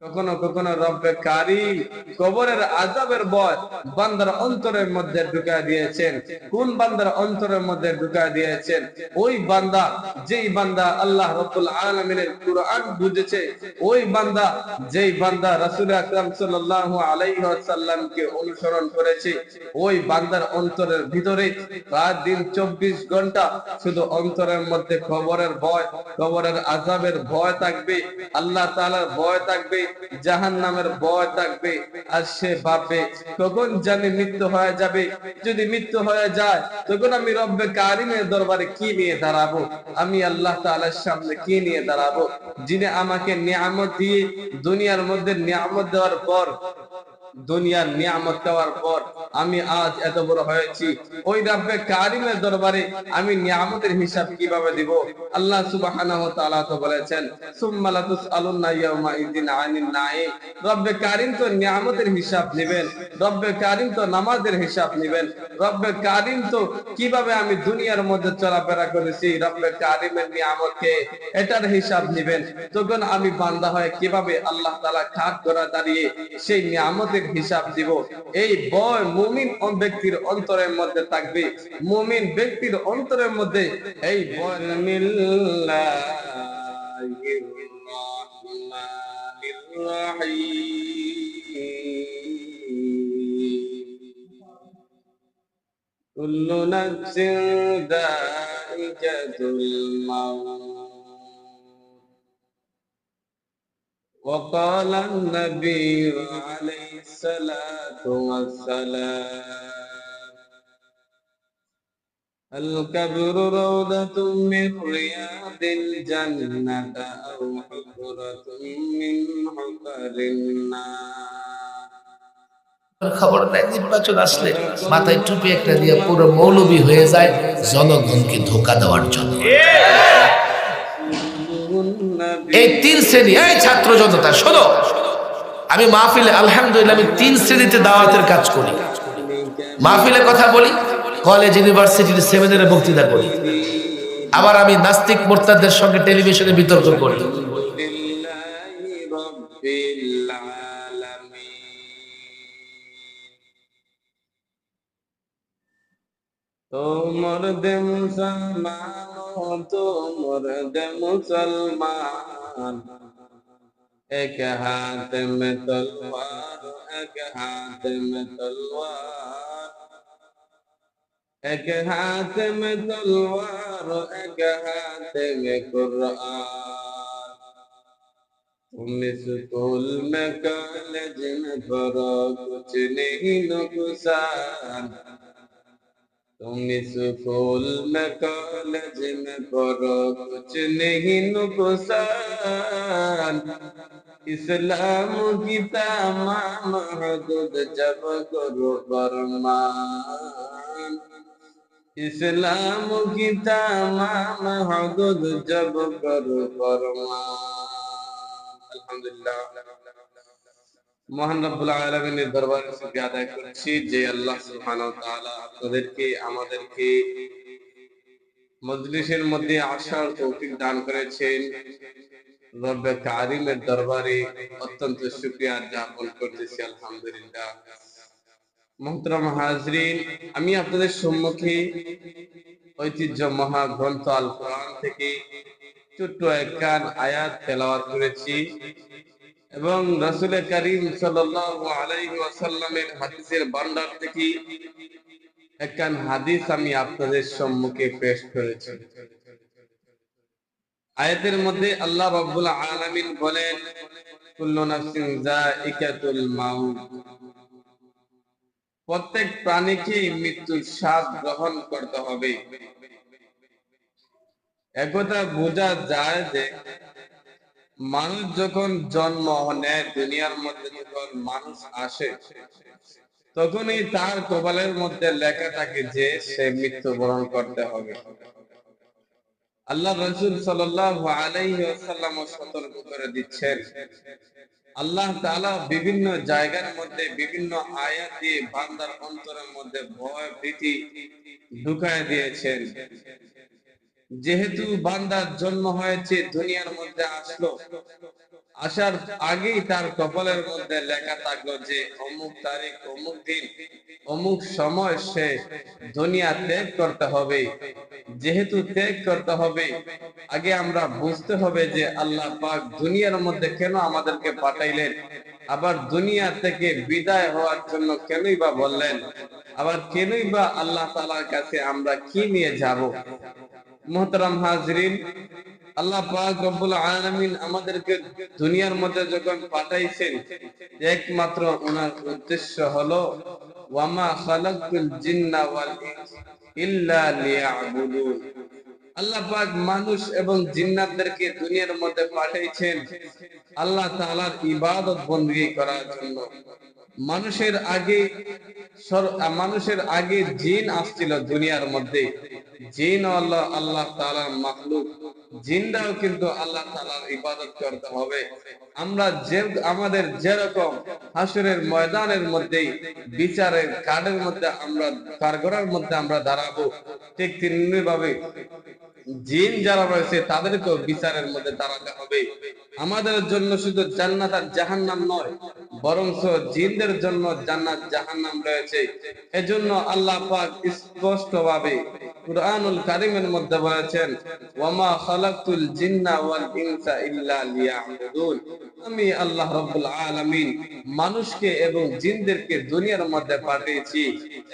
কখনো কখনো রব্বে কারীম কবরের আযাবের ভয় বান্দার অন্তরের মধ্যে ঢুকায় দিয়েছেন। কোন বান্দার অন্তরের মধ্যে ঢুকায় দিয়েছেন? ওই বান্দা, যেই বান্দা আল্লাহ রাব্বুল আলামিনের কুরআন বুঝেছে, ওই বান্দা, যেই বান্দা রাসূল আকরাম সাল্লাল্লাহু আলাইহি ওয়াসাল্লামকে অনুসরণ করেছে, ওই বান্দার অন্তরের ভিতরে রাত দিন 24 ঘন্টা শুধু অন্তরের মধ্যে কবরের ভয়, কবরের আযাবের ভয় থাকবে, আল্লাহ তাআলার ভয় থাকবে, জাহান্নামের ভয় থাকবে। আর সে ভাববে কখন জানি মৃত্যু হয়ে যাবে। যদি মৃত্যু হয়ে যায় তখন আমি রব্বে কারীমের দরবারে কি নিয়ে দাঁড়াবো? আমি আল্লাহ তাআলার সামনে কি নিয়ে দাঁড়াবো? যিনি আমাকে নিয়ামত দিয়ে দুনিয়ার মধ্যে নিয়ামত দেওয়ার পর, দুনিয়ার নিয়ামত দেওয়ার পর আমি আজ এত বড় হয়েছি, ওই রব্বে কারীমের দরবারে আমি নিয়ামতের হিসাব কিভাবে দিব? আল্লাহ সুবহানাহু ওয়া তাআলা তো বলেছেন, সুম্মা লাতুসআলুন্না ইয়াওমা ইযিন আনিন নাঈম। রব্বে কারীম তো নিয়ামতের হিসাব নেবেন, রব্বে কারীম তো নামাজের হিসাব নেবেন, রব্বে কারীম তো কিভাবে আমি দুনিয়ার মধ্যে চলাফেরা করেছি, রব্বে কারীমের নিয়ামতকে, এটার হিসাব নেবেন। তখন আমি বান্দা হয়ে কিভাবে আল্লাহ তাআলা খাট করা দাঁড়িয়ে সেই নিয়ামতের হিসাব দিব? এই ভয় মুমিন ব্যক্তির অন্তরের মধ্যে থাকবে। মুমিন ব্যক্তির অন্তরের মধ্যে এই ভয় বিসমিল্লাহির রাহমানির রাহিম কুল্লু নাফসিন যায়িকাতুল মাউত وقال النبي عليه الصلاة والسلام القبر روضة من رياض الجنة أو حفرة من حفر النار। খবর নাই, নির্বাচন আসলে মাথায় টুপি একটা দিয়ে পুরো মৌলবী হয়ে যায় জনগণকে ধোঁকা দেওয়ার জন্য। এই 3 শ্রেণী, এই ছাত্র জনতা শোনো, আমি মাহফিলে আলহামদুলিল্লাহ আমি 3 শ্রেণীতে দাওয়াতের কাজ করি। মাহফিলে কথা বলি, কলেজ ইউনিভার্সিটির সেমিনারে বক্তৃতা করি, আবার আমি নাস্তিক মোরতাদদের সঙ্গে টেলিভিশনে বিতর্ক করি। তোমর দে মুসলমান, তোমর দে মুসলমান, এক হাত মে তলওয়ার, এক হাত মে তলওয়ার, এক হাত মে তলওয়ার, এক হাত মে কুরআন। तुम स्कूल में कॉलेज में पढ़ो कुछ नहीं नुकसान, तुम स्कूल में कॉलेज में पढ़ो कुछ नहीं नुकसान। इस्लाम की तमाम हुदूद जब करो फरमान, इस्लाम की तमाम हुदूद जब करो फरमान। আলহামদুলিল্লাহ, মহান রব্বুল আলামিনের দরবারে শুকরিয়া আদায় করছি যে আল্লাহ সুবহানাহু ওয়া তাআলা আপনাদেরকে আমাদেরকে মজলিসের মধ্যে আসার তৌফিক দান করেছেন। রব্বে কারীমের দরবারে অত্যন্ত শুকরিয়া জ্ঞাপন করতেছি আলহামদুলিল্লাহ। মুহতারাম হাজরিন, আমি আপনাদের সম্মুখে ঐতিহ্য মহাগ্রন্থ আল কোরআন থেকে ছোট্ট একখান আয়াত তেলাওয়াত করেছি এবং রাসূল করিম সাল্লাল্লাহু আলাইহি ওয়াসাল্লামের হাদিসের ভান্ডার থেকে একখান হাদিস আমি আপনাদের সম্মুখে পেশ করেছি। আয়াতের মধ্যে আল্লাহ রাব্বুল আলামিন বলেন, কুল্লু নাফসিন যায়িকাতুল মাউত, প্রত্যেক প্রাণীকে মৃত্যুর স্বাদ গ্রহণ করতে হবে। একথা বোঝা যায় যে মানুষ যখন জন্ম নেয়, দুনিয়ার মধ্যে যখন মানুষ আসে, তখনই তার কপালের মধ্যে লেখা থাকে যে সে মৃত্যুবরণ করতে হবে। আল্লাহ রাসূল সাল্লাল্লাহু আলাইহি ওয়াসাল্লাম সতর্ক করে দিচ্ছেন। আল্লাহ তাআলা বিভিন্ন জায়গার মধ্যে বিভিন্ন আয়াত দিয়ে বান্দার অন্তরের মধ্যে ভয় ভীতি ঢুকায় দিয়েছেন। যেহেতু বান্দার জন্ম হয়েছে, দুনিয়ার মধ্যে আসলো, আসার আগেই তার কপালের মধ্যে লেখা থাকলো যে অমুক তারিখ অমুক দিন অমুক সময় সে দুনিয়া ত্যাগ করতে হবে। যেহেতু ত্যাগ করতে হবে, আগে আমরা বুঝতে হবে যে আল্লাহ পাক দুনিয়ার মধ্যে কেন আমাদেরকে পাঠাইলেন, আবার দুনিয়া থেকে বিদায় হওয়ার জন্য কেনই বা বললেন, আবার কেনই বা আল্লাহ তাআলার কাছে আমরা কি নিয়ে যাব। মুহতারাম হাজরিন, আল্লাহ পাক রব্বুল আলামিন আমাদেরকে দুনিয়ার মধ্যে যখন পাঠাইছেন, একমাত্র ওনার উদ্দেশ্য হলো ওয়ামা খালাকতুল জিন্না ওয়াল ইনস ইল্লা লিয়াবুদুন। আল্লাহ পাক মানুষ এবং জিন্নাতদেরকে দুনিয়ার মধ্যে পাঠাইছেন আল্লাহ তাআলার ইবাদত বندگی করার জন্য। মানুষের আগে জিন আসছিল দুনিয়ার মধ্যে। জিন আল্লাহ তাআলার মাখলুক, জিনরাও কিন্তু আল্লাহ তাআলার ইবাদত করতে হবে। আমাদের যেরকম হাসরের ময়দানের মধ্যে বিচারের কাঠের মধ্যে আমরা কারগড়ার মধ্যে আমরা দাঁড়াবো, ঠিক তেমনি ভাবে জিন যারা রয়েছে তাদেরকেও বিচারের মধ্যে দাঁড়াতে হবে। আমাদের জন্য শুধু জান্নাত আর জাহান্নাম নয়, বরং জিনদের জন্য জান্নাত জাহান্নাম রয়েছে। এজন্য আল্লাহ পাক স্পষ্টভাবে কুরআনুল কারীমের মধ্যে বলেছেন, ওয়ামা খালাকতুল জিন্না ওয়াল ইনসা ইল্লা লিয়াবুদুন। আমি আল্লাহ রাব্বুল আলামিন মানুষকে এবং জিনদেরকে দুনিয়ার মধ্যে পাঠিয়েছি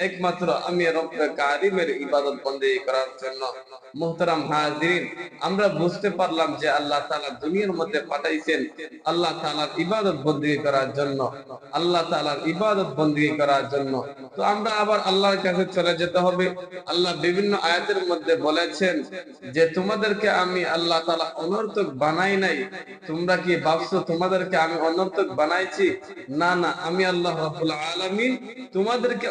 একমাত্র আমি রব্বে কারীমের ইবাদত বندگی করার জন্য। মুহতারাম হাজিরিন, আমরা বুঝতে পারলাম যে আল্লাহ তাআলা দুনিয়ার মধ্যে পাঠাইছেন আল্লাহ তাআলার ইবাদত বندگی করার জন্য, আল্লাহ তাআলার ইবাদত বندگی করার জন্য। তো আমরা আবার আল্লাহর কাছে চলে যেতে হবে। আল্লাহ বিভিন্ন আয়াতের মধ্যে বলেছেন যে তোমাদেরকে আমি আল্লাহ তাআলা অনর্থক বানাই নাই। তোমরা কি ভাবছো তোমাদেরকে আমি অনর্থক বানাইছি? না না, আমি আল্লাহ রাব্বুল আলামিন তোমাদেরকে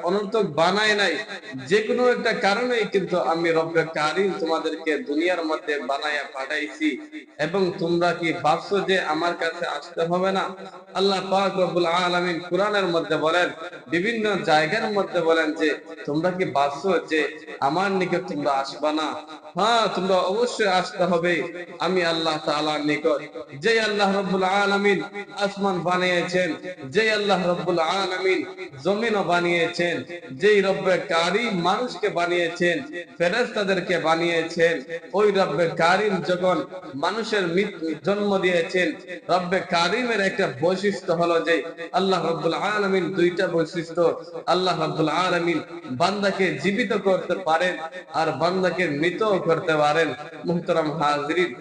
অনর্থক বানাই নাই। যে কোনো একটা কারণে কিন্তু আমি রব্বে কারীম তোমাদেরকে দুনিয়ার মধ্যে বানায়া পাঠাইছি। এবং তোমরা কি ভাবছো যে আমার কাছে আসতে হবে না? আল্লাহ পাক রব্বুল আলামিন কোরআনের মধ্যে বলেন, বিভিন্ন জায়গার মধ্যে বলেন যে তোমরা কি ভাবছো যে আমার নিকট তোমরা আসবা না? হ্যাঁ, তোমরা অবশ্যই আসতে হবে আমি আল্লাহ তাআলার নিকট। যে আল্লাহ রাব্বুল আলামিন আসমান বানিয়েছেন, যে আল্লাহ রাব্বুল আলামিন জমিনও বানিয়েছেন, যেই রব্বে কারীম মানুষকে বানিয়েছেন, ফেরেশতাদেরকে বানিয়েছেন, ওই রব্বে কারীম যখন মানুষের জন্ম দিয়েছেন, রব্বে কারীমের একটা বৈশিষ্ট্য হলো যে আল্লাহ রাব্বুল আলামিন দুইটা বৈশিষ্ট্য। আল্লাহ রাব্বুল আলামিন বান্দাকে জীবিত করতে পারেন আর বান্দাকে মৃত করতে পারেন। মুহতারাম হাজিরিন,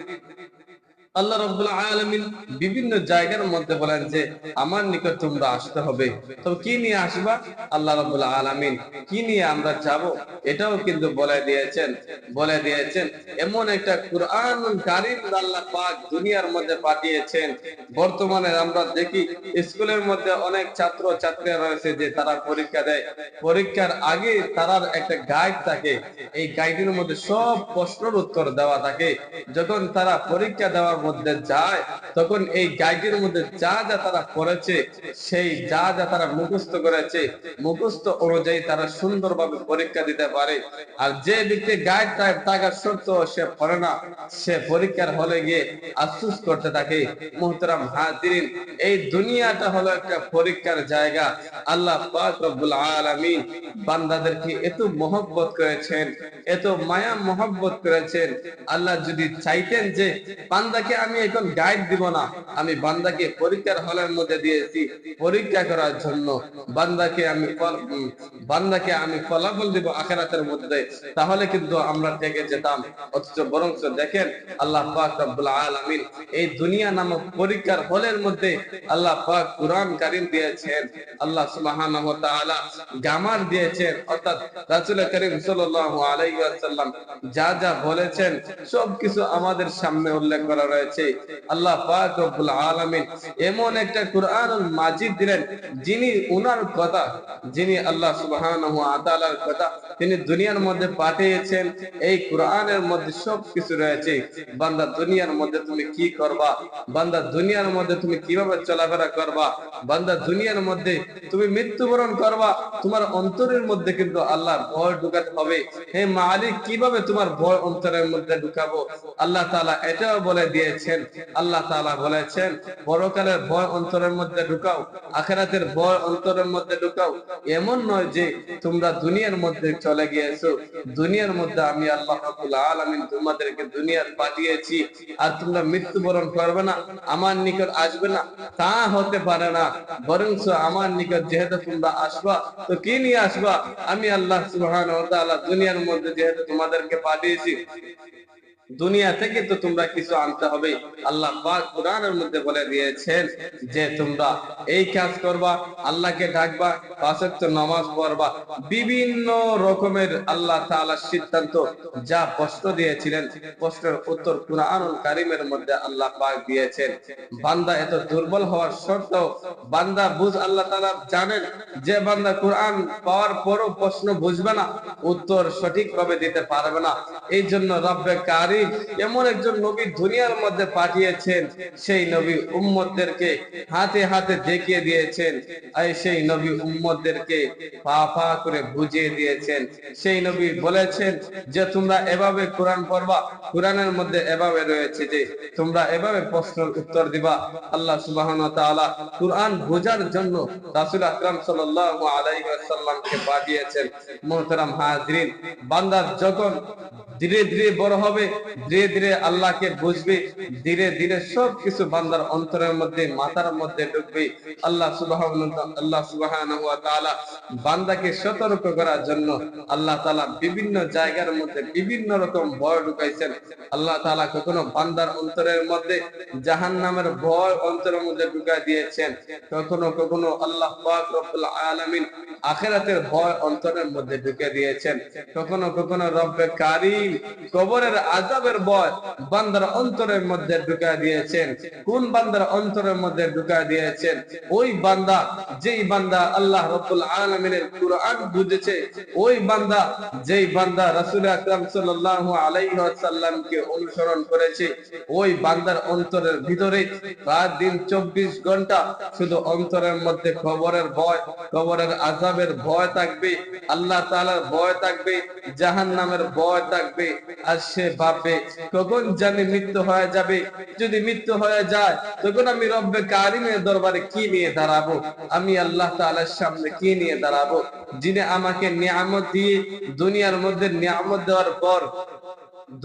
আল্লাহ রাব্বুল আলামিন বিভিন্ন জায়গার মধ্যে বলেন যে আমার নিকট তোমরা আসতে হবে। তো কি নিয়ে আসবা? আল্লাহ রাব্বুল আলামিন কি নিয়ে আমরা যাব এটাও কিন্তু বলে দিয়েছেন। এমন একটা কুরআনুল কারীম আল্লাহ পাক দুনিয়ার মধ্যে পাঠিয়েছেন। বর্তমানে আমরা দেখি স্কুলের মধ্যে অনেক ছাত্র ছাত্রীরা রয়েছে যে তারা পরীক্ষা দেয়, পরীক্ষার আগে তার একটা গাইড থাকে, এই গাইডের মধ্যে সব প্রশ্নের উত্তর দেওয়া থাকে। যখন তারা পরীক্ষা দেওয়ার মধ্যে যায়, তখন এই গাইডের মধ্যে যা যা তারা পড়েছে, সেই যা যা তারা মুখস্থ করেছে, মুখস্থ অনুযায়ী তারা সুন্দরভাবে পরীক্ষা দিতে পারে। আর যে ব্যক্তি গাইড থাকার সত্ত্বেও সে পড়ে না, সে পরীক্ষার হলে গিয়ে আফসোস করতে থাকে। মুহতারাম হাজিরিন, এই দুনিয়াটা হলো একটা পরীক্ষার জায়গা। আল্লাহ পাক রব্বুল আলামিন বান্দাদেরকে এত মহব্বত করেছেন, এত মায়া মহব্বত করেছেন। আল্লাহ যদি চাইতেন যে বান্দাকে আমি এখন গাইড দিব না, আমি বান্দাকে পরীক্ষার হলের মধ্যে দিয়েছি পরীক্ষা করার জন্য, বান্দাকে আমি ফলাফল দিব আখিরাতের মধ্যে, তাহলে কিন্তু আমরা থেকে যেতাম। অথচ বরং দেখেন আল্লাহ পাক রব্বুল আলামিন এই দুনিয়া নামক পরীক্ষার হলের মধ্যে আল্লাহ পাক কুরআন কারীম দিয়েছেন। আল্লাহ সুবহানাহু ওয়া তাআলা গ্রামার দিয়েছেন, অর্থাৎ রাসূল করিম সাল্লাল্লাহু আলাইহি ওয়াসাল্লাম যা যা বলেছেন সবকিছু আমাদের সামনে উল্লেখ করা রয়েছে। আল্লাহ পাক রব্বুল আলামিন এমন একটা কুরআনুল মাজিদ দিলেন, যিনি আল্লাহ সুবহানাহু ওয়া তাআলার কথা তিনি দুনিয়ার মধ্যে পাঠিয়েছেন। এই কুরআনের মধ্যে সবকিছু রয়েছে। বান্দা দুনিয়ার মধ্যে তুমি কি করবা, বান্দা দুনিয়ার মধ্যে তুমি কিভাবে চলাফেরা করবা, বান্দা দুনিয়ার মধ্যে তুমি তুমি মৃত্যুবরণ করবা, তোমার অন্তরের মধ্যে কিন্তু আল্লাহর ভয় ঢুকাতে হবে। হে মালিক, কিভাবে তোমার ভয় অন্তরের মধ্যে ঢুকাবো? আল্লাহ তাআলা এটাও বলে দিয়েছেন। আল্লাহ তাআলা বলেছেন, পরকালের ভয় অন্তরের মধ্যে ঢুকাও, আখিরাতের ভয় অন্তরের মধ্যে ঢুকাও। এমন নয় যে তোমরা দুনিয়ার মধ্যে চলে গিয়েছো, দুনিয়ার মধ্যে আমি আল্লাহ রাব্বুল আলামিন তোমাদেরকে দুনিয়ার পাঠিয়েছি, আর তোমরা মৃত্যুবরণ করবে না, আমার নিকট আসবে না, তা হতে পারে না। বরঞ্চ আমার নিকট যেহেতু তোমরা আসবা, তো কি নিয়ে আসবা? আমি আল্লাহ সুবহানাহু ওয়া তাআলা দুনিয়ার মধ্যে যেহেতু তোমাদেরকে পাঠিয়েছি, দুনিয়া থেকে তো তোমরা কিছু আনতে হবে। আল্লাহ পাক কোরআনের মধ্যে বলে দিয়েছেন যে তোমরা এই কাজ করবা, আল্লাহকে ডাকবা, পাঁচ ওয়াক্ত নামাজ পড়বা, বিভিন্ন রকমের আল্লাহ তাআলার সিদ্ধান্ত যা প্রশ্ন দিয়েছিলেন, প্রশ্নের উত্তর কুরআনুল কারীমের মধ্যে আল্লাহ পাক দিয়েছেন। বান্দা এত দুর্বল হওয়ার সত্ত্বেও বান্দা আল্লাহ তাআলা জানেন যে বান্দা কোরআন পাওয়ার পরও প্রশ্ন বুঝবে না, উত্তর সঠিকভাবে দিতে পারবে না। এই জন্য রব্বে কারীম এমন একজন নবী দুনিয়ার মধ্যে পাঠিয়েছেন, সেই নবী উম্মতদেরকে হাতে হাতে দেখিয়ে দিয়েছেন, আর সেই নবী উম্মতদেরকে পা পা করে বুঝিয়ে দিয়েছেন। সেই নবী বলেছেন যে তোমরা এভাবে কোরআন পড়বা, কোরআনের মধ্যে এভাবে রয়েছে যে তোমরা এভাবে প্রশ্নের উত্তর দিবা। আল্লাহ সুবহানাহু ওয়া তাআলা কোরআন বোঝার জন্য রাসূল আকরাম সাল্লাল্লাহু আলাইহি ওয়াসাল্লামকে পাঠিয়েছেন। মুহতারাম হাজিরিন, বান্দা যখন ধীরে ধীরে বড় হবে, ধীরে ধীরে আল্লাহকে বুঝবে, ধীরে ধীরে সবকিছু বান্দার অন্তরের মধ্যে, মাথার মধ্যে ঢুকবে। আল্লাহ সুবহানাহু ওয়া তাআলা বান্দাকে সতর্ক করার জন্য আল্লাহ তাআলা বিভিন্ন জায়গার মধ্যে বিভিন্ন রকম ভয় ঢুকাইছেন। আল্লাহ তাআলা কখনো বান্দার অন্তরের মধ্যে জাহান্নামের ভয় অন্তরের মধ্যে ঢুকাই দিয়েছেন, কখনো কখনো আল্লাহ পাক রব্বুল আলামিন আখিরাতের ভয় অন্তরের মধ্যে ঢুকে দিয়েছেন, কখনো কখনো রব্বে কারীম কবরের আযাবের ভয় বান্দার অন্তরের মধ্যে ঢুকায় দিয়েছেন। কোন বান্দার অন্তরের মধ্যে ঢুকায় দিয়েছেন? ওই বান্দা, যেই বান্দা আল্লাহ রাব্বুল আলামিনের কুরআন বুঝেছে, ওই বান্দা, যেই বান্দা রাসূল আকরাম সাল্লাল্লাহু আলাইহি ওয়াসাল্লামকে অনুসরণ করেছে, ওই বান্দার অন্তরের ভিতরে রাত দিন 24 ঘন্টা শুধু অন্তরের মধ্যে কবরের ভয়, কবরের আযাবের ভয় থাকবে, আল্লাহ তাআলার ভয় থাকবে, জাহান্নামের ভয় থাকবে। আর সে ভাববে কখন জানি মৃত্যু হয়ে যাবে, যদি মৃত্যু হয়ে যায় তখন আমি রব্বে কারীমের দরবারে কি নিয়ে দাঁড়াবো, আমি আল্লাহ তাআলার সামনে কি নিয়ে দাঁড়াবো, যিনি আমাকে নিয়ামত দিয়ে দুনিয়ার মধ্যে নিয়ামত দেওয়ার পর,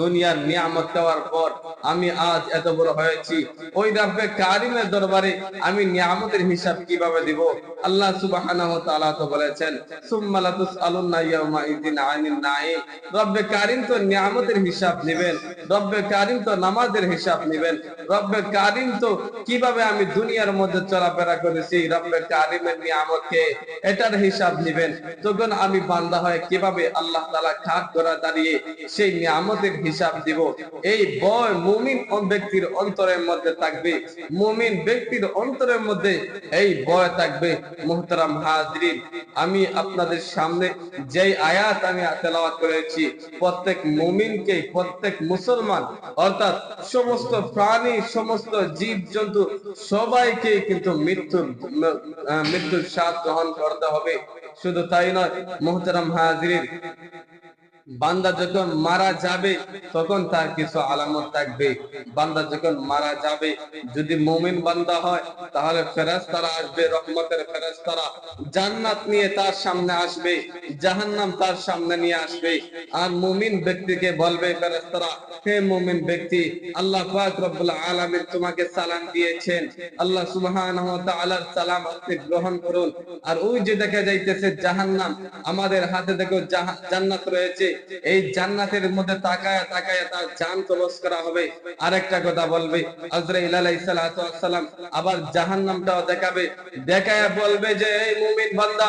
দুনিয়ার নিয়ামত দেওয়ার পর আমি আজ এত বড় হয়েছি, ওই রব্বে কারীমের দরবারে আমি নিয়ামতের হিসাব কিভাবে দিব? আল্লাহ সুবহানাহু ওয়া তাআলা তো বলেছেন, সুম্মা লাতুসআলুন্না ইয়াওমা ইযিন আনিন নাঈম। রব্বে কারীম তো নিয়ামতের হিসাব নেবেন, রব্বে কারীম তো নামাজের হিসাব নেবেন, রব্বে কারীম তো কিভাবে আমি দুনিয়ার মধ্যে চলাফেরা করেছি, রব্বে কারীমের নিয়ামতকে এটার হিসাব নেবেন। তখন আমি বান্দা হয়ে কিভাবে আল্লাহ তাআলা খাট ধরা দাঁড়িয়ে সেই নিয়ামতের হিসাব দিব? এই ভয় মুমিন ব্যক্তির অন্তরের মধ্যে থাকবে, মুমিন ব্যক্তির অন্তরের মধ্যে এই ভয় থাকবে। মুহতারাম হাজিরিন, আমি আপনাদের সামনে যেই আয়াত আমি তেলাওয়াত করেছি, প্রত্যেক মুমিনকে, প্রত্যেক মুসলমান অর্থাৎ সমস্ত প্রাণী, সমস্ত জীব জন্তু সবাইকে কিন্তু মৃত্যুর স্বাদ গ্রহণ করতে হবে। শুধু তাই নয় মুহতারাম হাজিরিন, বান্দা যখন মারা যাবে তখন তার কিছু আলামত থাকবে। বান্দা যখন মারা যাবে, যদি মুমিন বান্দা হয় তাহলে ফেরেশতারা আসবে, রহমতের ফেরেশতারা জান্নাত নিয়ে তার সামনে আসবে, জাহান্নাম তার সামনে নিয়ে আসবে। আর মুমিন ব্যক্তিকে বলবে ফেরেশতারা, হে মুমিন ব্যক্তি, আল্লাহ পাক রব্বুল আলামিন তোমাকে সালাম দিয়েছেন, আল্লাহ সুবহানাহু ওয়া তাআলার সালাম আপনি গ্রহণ করুন। আর ওই যে দেখা যাইতেছে জাহান্নাম, আমাদের হাতে দেখো জান্নাত রয়েছে, এই জান্নাতের মধ্যে তাকায়া তাকায়া তার জান কবজ করা হবে। আরেকটা কথা বলবে আজরাইল আলাইহিস সালাতু ওয়াস সালাম, আবার জাহান্নামটাও দেখাবে, দেখায়া বলবে যে এই মুমিন বান্দা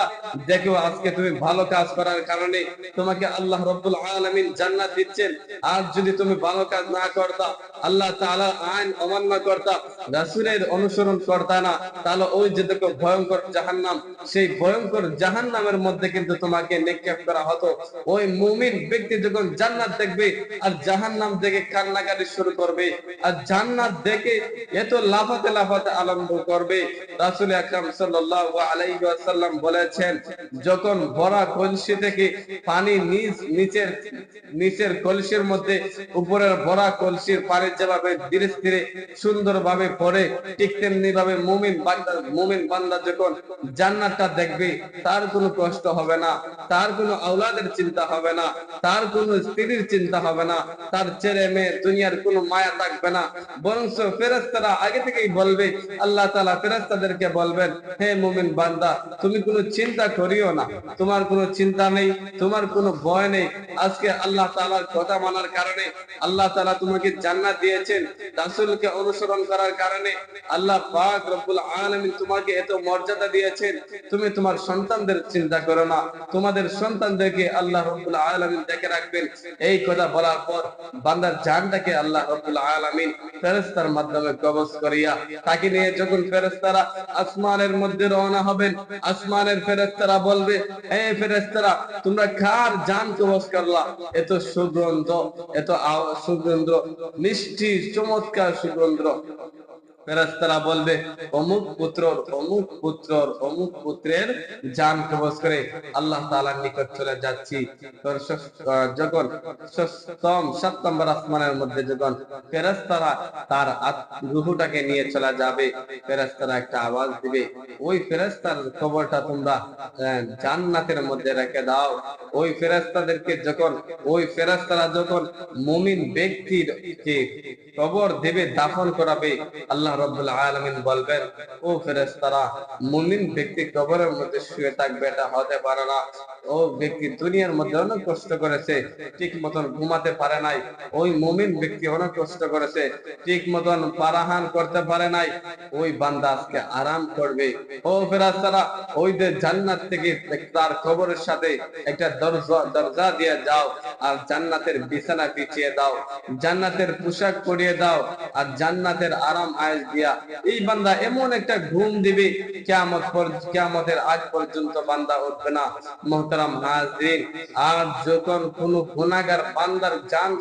দেখো, আজকে তুমি ভালো কাজ করার কারণে তোমাকে আল্লাহ রাব্বুল আলামিন জান্নাত দিচ্ছেন। আর যদি তুমি ভালো কাজ না করতা, আল্লাহ তাআলার আইন অমান্য করতা, রাসূলের অনুসরণ করতা না, তাহলে ওই যে দেখো ভয়ঙ্কর জাহান্নাম, সেই ভয়ঙ্কর জাহান্নামের মধ্যে কিন্তু তোমাকে নিক্ষেপ করা হতো। ওই মুমিন ব্যক্তি যখন জান্নাত দেখবে আর জাহান্নাম দেখে কান্নাকাটি শুরু করবে, আর জান্নাত দেখে এত লাফাতে লাফাতে আরম্ভ করবে। রাসূল আকরাম সাল্লাল্লাহু আলাইহি ওয়াসাল্লাম বলেছেন, যখন ভরা কলসি থেকে পানি নিচের কলসির মধ্যে উপরের ভরা কলসির পানি যেভাবে ধীরে ধীরে সুন্দরভাবে পড়ে, ঠিক তেমনি ভাবে মুমিন বান্দা যখন জান্নাতটা দেখবে, তার কোনো কষ্ট হবে না, তার কোনো আওলাদের চিন্তা হবে না, তার কোনো স্ত্রীর চিন্তা হবে না, তার ছেলে মেয়ে দুনিয়ার কোনো মায়া থাকবে না। বরং ফেরেশতারা আগে থেকেই বলবে, আল্লাহ তাআলা ফেরেশতাদেরকে বলবেন, হে মুমিন বান্দা, তুমি কোনো চিন্তা করিও না, তোমার কোনো চিন্তা নেই, তোমার কোনো ভয় নেই। আজকে আল্লাহ তাআলার কথা মানার কারণে আল্লাহ তাআলা তোমাকে জান্নাত দিয়েছেন, রাসূলকে অনুসরণ করার কারণে আল্লাহ পাক রব্বুল আলামিন তোমাকে এত মর্যাদা দিয়েছেন। তুমি তোমার সন্তানদের চিন্তা করো না, তোমাদের সন্তানদেরকে আল্লাহ রব্বুল আলামিন দেখে রাখবেন। এই কথা বলার পর বান্দার জানটাকে আল্লাহ রব্বুল আলামিন ফেরেশতার মাধ্যমে কবজ করিয়া তাকে নিয়ে যখন ফেরেশতারা আসমানের মধ্যে রওনা হবেন, আসমানের ফেরেশতারা বলবে, হে ফেরেশতারা, তোমরা কার জান কবজ করলা? এত সুগন্ধ, এত সুগন্ধ, মিষ্টি চমৎকার সুগন্ধ। ফেরেশতারা বলবে, অমুক পুত্রের জান কবজ করে আল্লাহ তাআলার নিকট চলে যাচ্ছি। যখন 7 নম্বর আসমানের মধ্যে যখন ফেরেশতারা তার রূহটাকে নিয়ে চলে যাবে, ফেরেশতারা একটা আওয়াজ দিবে, ওই ফেরেশতার কবরটা তোমরা জান্নাতের মধ্যে রেখে দাও। ওই ফেরেশতারা যখন মুমিন ব্যক্তির কে কবর দেবে, দাফন করাবে, আল্লাহ রাব্বুল আলামিন বলবেন, ও ফেরেশতারা, মুমিন ব্যক্তি কবরের মধ্যে শুয়ে থাকবে, এটা হতে পারে না। ও ব্যক্তি দুনিয়ার মধ্যে অনেক কষ্ট করেছে, ঠিক মতন ঘুমাতে পারে নাই। ওই মুমিন ব্যক্তি অনেক কষ্ট করেছে, ঠিক মতন পারাহান করতে পারে নাই। ওই বান্দা আজকে আরাম করবে। ও ফেরেশতারা, ওই যে জান্নাত থেকে তার কবরের সাথে একটা দরজা দিয়ে যাও, আর জান্নাতের বিছানা বিছিয়ে দাও, জান্নাতের পোশাক পরিয়ে দাও, আর জান্নাতের আরাম আয়েশ দিয়া এই বান্দা এমন একটা ঘুম দিবে, কিয়ামতের আগ পর্যন্ত বান্দা উঠবে না। মুহতারাম হাজিরিন, আর যখন কোন গুনাহগার বান্দার জান